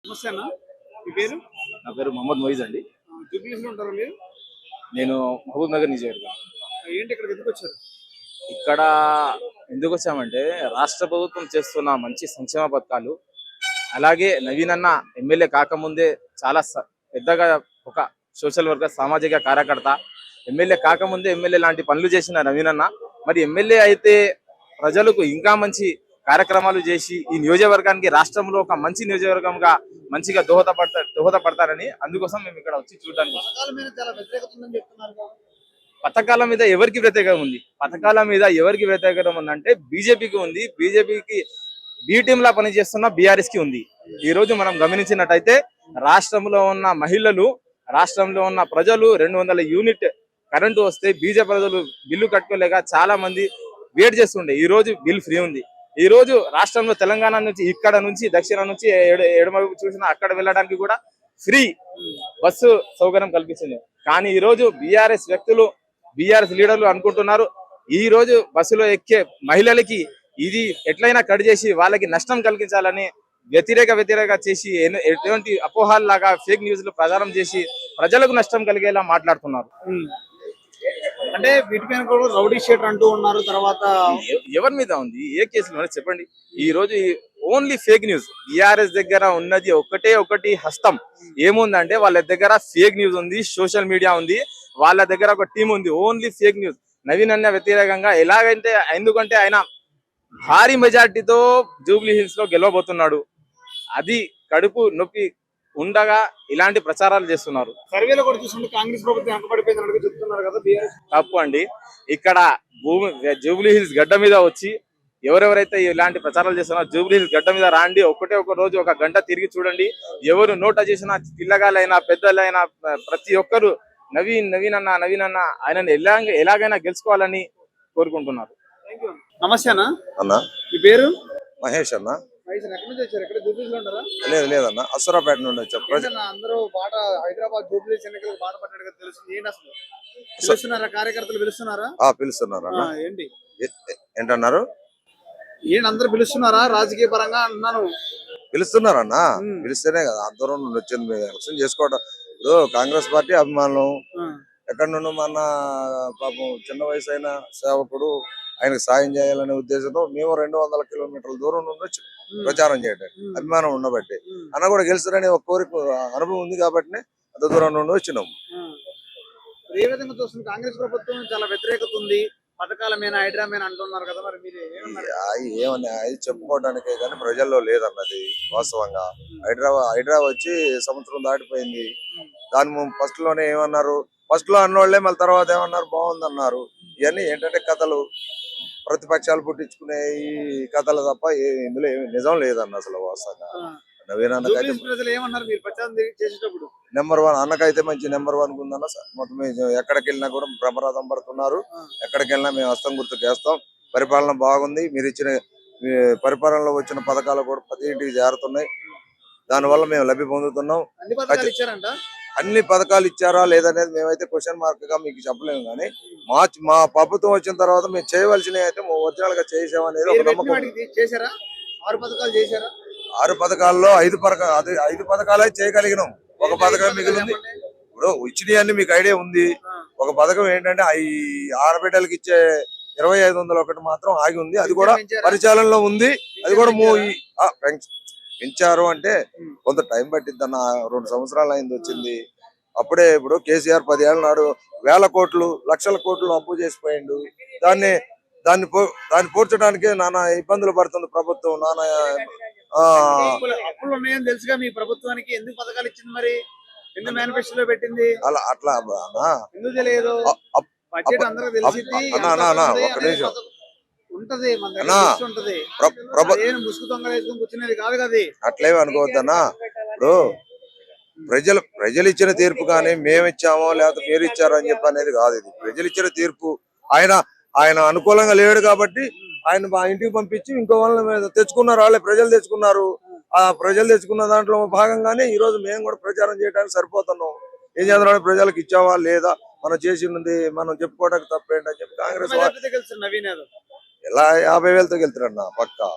నమస్తే అన్న. మీ పేరు? నా పేరు మొహమ్మద్ మొయిజ్ అండి. జూబ్లీహిల్స్‌లో ఉంటారా మీరు? నేను మహబూబ్ నగర్ నియోజకవర్గం. ఏంటి ఇక్కడికి ఎందుకొచ్చారు? ఇక్కడ ఎందుకు వచ్చామంటే రాష్ట్ర ప్రభుత్వం చేస్తున్న మంచి సంక్షేమ పథకాలు, అలాగే నవీన్ అన్న ఎమ్మెల్యే కాకముందే చాలా పెద్దగా ఒక సోషల్ వర్కర్, సామాజిక కార్యకర్త. ఎమ్మెల్యే కాకముందే ఎమ్మెల్యే లాంటి పనులు చేసిన నవీన్ అన్న మరి ఎమ్మెల్యే అయితే ప్రజలకు ఇంకా మంచి కార్యక్రమాలు చేసి ఈ నియోజకవర్గానికి రాష్ట్రంలో ఒక మంచి నియోజకవర్గంగా మంచిగా దోహదపడతారని అందుకోసం మేము ఇక్కడ వచ్చి చూడడానికి. పథకాల మీద ఎవరికి వ్యతిరేకం ఉంది? పథకాల మీద ఎవరికి వ్యతిరేకం ఉందంటే బీజేపీకి ఉంది. బీజేపీకి బి టీమ్ లా పనిచేస్తున్న బీఆర్ఎస్ కి ఉంది. ఈ రోజు మనం గమనించినట్టయితే రాష్ట్రంలో ఉన్న మహిళలు, రాష్ట్రంలో ఉన్న ప్రజలు 200 యూనిట్ కరెంటు వస్తే బీజేపీ ప్రజలు బిల్లు కట్టుకోలేక చాలా మంది వెయిట్ చేస్తుండే. ఈ రోజు బిల్ ఫ్రీ ఉంది. ఈ రోజు రాష్ట్రంలో తెలంగాణ నుంచి, ఇక్కడ నుంచి, దక్షిణం నుంచి ఎడమవైపు చూసినా అక్కడ వెళ్ళడానికి కూడా ఫ్రీ బస్సు సౌకర్యం కల్పించింది. కానీ ఈ రోజు బీఆర్ఎస్ వ్యక్తులు, బీఆర్ఎస్ లీడర్లు అనుకుంటున్నారు ఈ రోజు బస్సులో ఎక్కే మహిళలకి ఇది ఎట్లయినా కట్ చేసి వాళ్ళకి నష్టం కలిగించాలని వ్యతిరేక చేసి ఎటువంటి అపోహాల్లాగా ఫేక్ న్యూస్లు ప్రచారం చేసి ప్రజలకు నష్టం కలిగేలా మాట్లాడుతున్నారు. అంటే వీటిపైన కూడా రౌడీ షీటర్ అంటూ ఉన్నారు. తర్వాత ఎవరి మీద ఉంది? ఏ కేసులో చెప్పండి. ఈ రోజు ఓన్లీ ఫేక్ న్యూస్. బీఆర్ఎస్ దగ్గర ఉన్నది ఒకటి హస్తం. ఏముందంటే వాళ్ళ దగ్గర ఫేక్ న్యూస్ ఉంది, సోషల్ మీడియా ఉంది, వాళ్ళ దగ్గర ఒక టీం ఉంది. Only fake news. నవీన్ అన్న వ్యతిరేకంగా ఎలాగంటే, ఎందుకంటే ఆయన భారీ మెజార్టీతో జూబ్లీ హిల్స్ లో గెలవబోతున్నాడు. అది కడుపు నొప్పి ఉండగా ఇలాంటి ప్రచారాలు చేస్తున్నారు. సర్వేలో కూడా చూస్తుంటే కాంగ్రెస్ ప్రభుత్వం వెనకబడిపోయిందని చెప్తున్నారు కదా బీఆర్ఎస్. తప్పు అండి. ఇక్కడ జూబ్లీ హిల్స్ గడ్డ మీద వచ్చి ఎవరెవరైతే ఇలాంటి ప్రచారాలు చేస్తున్నారో జూబ్లీ హిల్స్ గడ్డ మీద రాండి. ఒక రోజు ఒక గంట తిరిగి చూడండి. ఎవరు నోట చేసిన పిల్లగాలైనా పెద్దలైనా ప్రతి ఒక్కరు నవీన్ అన్న ఆయనని ఎలాగైనా గెలుచుకోవాలని కోరుకుంటున్నారు. నమస్తే అన్న. మీ పేరు? మహేష్ అన్న. లేదు లేదన్న, అసురాపేట నుండి అందరూ బాట హైదరాబాద్ జూబ్లీస్ ఎన్నికలకు బాట పడ్డాడు తెలుస్తుంది. ఏంటి అసలు పిలుస్తున్నారా? కార్యకర్తలు పిలుస్తున్నారా? పిలుస్తున్నారు అన్న. ఏంటి ఏంటన్నారు? ఏంటి అందరూ పిలుస్తున్నారా రాజకీయ పరంగా అంటున్నాను? పిలుస్తున్నారన్న. పిలిస్తేనే కదా అందరం నుండి వచ్చింది ఎలక్షన్ చేసుకోవడం. ఇప్పుడు కాంగ్రెస్ పార్టీ అభిమానులు ఎక్కడి నుండి మన పాపం చిన్న వయసు అయిన సేవకుడు, ఆయనకు సాయం చేయాలనే ఉద్దేశంతో మేము 200 కిలోమీటర్ల దూరం నుండి వచ్చి ప్రచారం చేయడానికి అభిమానం ఉండబట్టి, అన్న కూడా గెలుస్తారని ఒక కోరిక అనుభవం ఉంది కాబట్టి అంత దూరం నుండి వచ్చినాము. ఏ విధంగా చూస్తుంది? కాంగ్రెస్ ప్రభుత్వం చాలా వ్యతిరేకత ఉంది, పథకాల మీద హైడ్రా మీద అంటున్నారు కదా, మరి మీరు ఏమన్నా అది చెప్పుకోవడానికే కానీ ప్రజల్లో లేదన్నది వాస్తవంగా. హైడ్రా వచ్చి సంవత్సరం దాటిపోయింది. దాని ఫస్ట్ లోనే ఏమన్నారు, ఫస్ట్ లో అన్నోళ్లే మళ్ళీ తర్వాత ఏమన్నారు బాగుందన్నారు. ఇవన్నీ ఏంటంటే కథలు, ప్రతిపక్షాలు పుట్టించుకునే ఈ కథలు తప్ప ఇందులో ఏమి నిజం లేదన్న అసలు వాస్తవంగా. నవీన్ అన్నకైతే నెంబర్ 1, అన్నకైతే మంచి నెంబర్ 1 ఉందన్న. మొత్తం ఎక్కడికి వెళ్ళినా కూడా ప్రమాదం పడుతున్నారు. ఎక్కడికి వెళ్ళినా మేము హస్తం గుర్తుకు వేస్తాం. పరిపాలన బాగుంది. మీరు ఇచ్చిన పరిపాలనలో వచ్చిన పథకాలు కూడా ప్రతి ఇంటికి చేరుతున్నాయి. దానివల్ల మేము లబ్ధి పొందుతున్నాం. అన్ని పథకాలు ఇచ్చారా లేదనేది మేమైతే క్వశ్చన్ మార్క్ గా మీకు చెప్పలేము. కానీ మా ప్రభుత్వం వచ్చిన తర్వాత మేము చేయవలసినవి అయితే ఒరిజినల్ గా చేసామనేది ఒక నమ్మకం. 6 పథకాల్లో 5 పథకాలే చేయగలిగినాం. ఒక పథకం మిగిలింది. ఇప్పుడు ఇచ్చినవన్నీ మీకు ఐడియా ఉంది. ఒక పథకం ఏంటంటే ఈ ఆడబిడ్డలకి ఇచ్చే 2500 మాత్రం ఆగి ఉంది. అది కూడా పరిచాలనలో ఉంది. అది కూడా పెంచారు అంటే కొంత టైం పట్టిద్దన్న. 2 సంవత్సరాలు అయింది వచ్చింది. అప్పుడే ఇప్పుడు కేసీఆర్ 10 ఏళ్ళ నాడు వేల కోట్లు, లక్షల కోట్లు అప్పు చేసిపోయిండు. దాన్ని పూడ్చడానికి నానా ఇబ్బందులు పడుతుంది ప్రభుత్వం. అప్పులు ఉన్నాయని తెలుసుగా మీ ప్రభుత్వానికి ఎందుకు పథకాలు ఇచ్చింది? మరి ఎందుకు మేనిఫెస్టోలో పెట్టింది? అట్లా ఎందుకు తెలియదు? బడ్జెట్ అందరూ తెలిసింది ఉంటది, ముసుగు దొంగలేసుకుని కూర్చునేది కాదు కదా. అట్లేమి అనుకోవద్దన్నా. ఇప్పుడు ప్రజలు ఇచ్చిన తీర్పు కానీ మేము ఇచ్చామో లేకపోతే మీరు ఇచ్చారో అని చెప్పి అనేది కాదు. ఇది ప్రజలు ఇచ్చిన తీర్పు. ఆయన అనుకూలంగా లేడు కాబట్టి ఆయన మా ఇంటికి పంపించి ఇంకో వాళ్ళని తెచ్చుకున్నారు. వాళ్ళే ప్రజలు తెచ్చుకున్నారు. ఆ ప్రజలు తెచ్చుకున్న దాంట్లో భాగంగానే ఈ రోజు మేము కూడా ప్రచారం చేయడానికి సరిపోతున్నాం. ఏం చేద్దాం, ప్రజలకు ఇచ్చావా లేదా, మనం చేసింది మనం చెప్పుకోవడానికి తప్పేంటి అని చెప్పి కాంగ్రెస్ నవీన్ ఎలా 50,000తో గెలుతారన్న పక్కా.